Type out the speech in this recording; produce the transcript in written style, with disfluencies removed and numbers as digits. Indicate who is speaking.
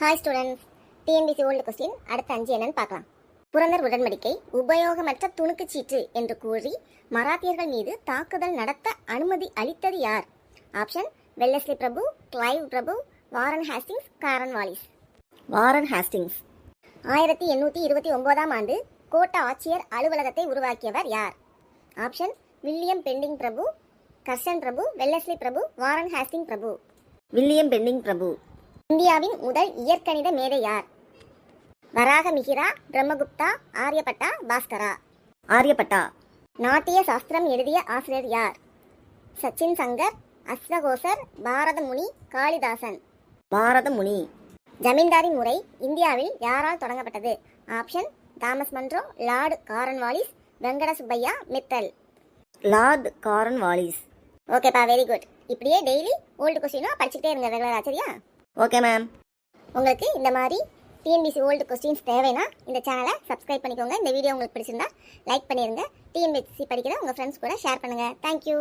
Speaker 1: Hi students, TNPSC old question அடுத்த 5 என்னன்னு பார்க்கலாம். புரந்தர் உடன்படிக்கை உபயோகமற்ற துணுக்குச் சீட்டு என்று கூறி மராத்தியர்கள் மீது தாக்குதல் நடத்த அனுமதி அளித்தது யார்? ஆப்ஷன் வெல்லஸ்லி பிரபு, கிளைவ் பிரபு, Warren Hastings, Cornwallis. Warren Hastings. 1829ஆம் ஆண்டு கோட்ட ஆட்சியர் அலுவலகத்தை உருவாக்கியவர் யார்? ஆப்ஷன் வில்லியம் பெண்டிங் பிரபு, கர்ஷன் பிரபு, வெல்லஸ்லி பிரபு, வாரன் ஹேஸ்டிங் பிரபு. வில்லியம் பெண்டிங் பிரபு. இந்தியாவின் முதல் இயற்கணித மேதை யார்? வராக மிகிரா, பிரம்மகுப்தா, ஆரியப்பட்டா, பாஸ்கரா. ஆரியப்பட்டா. நாட்டிய சாஸ்திரம் எழுதிய ஆசிரியர் யார்? சச்சின் சங்கர், அஸ்வகோசர், பாரதமுனி, காளிதாசன். பாரதமுனி. ஜமீன்தாரி முறை இந்தியாவில் யாரால் தொடங்கப்பட்டது? Option Thomas Munro, Lord Cornwallis, Venkata Subbaiah, Mittal. Lord Cornwallis. ஓகேப்பா, வெரி குட். இப்படியே டெய்லி ஓல்டு கொஸ்டினும் படிச்சுக்கிட்டே இருங்க ரெகுலரா, சரியா? Okay ma'am. உங்களுக்கு இந்த மாதிரி டிஎன்பிசி ஓல்டு கொஸ்டின்ஸ் தேவைன்னா இந்த சேனலை சப்ஸ்கிரைப் பண்ணிக்கோங்க. இந்த வீடியோ உங்களுக்கு பிடிச்சிருந்தா லைக் பண்ணிடுங்க. டிஎன்பிசி படிக்கிற உங்கள் ஃப்ரெண்ட்ஸ் கூட ஷேர் பண்ணுங்கள். தேங்க்யூ.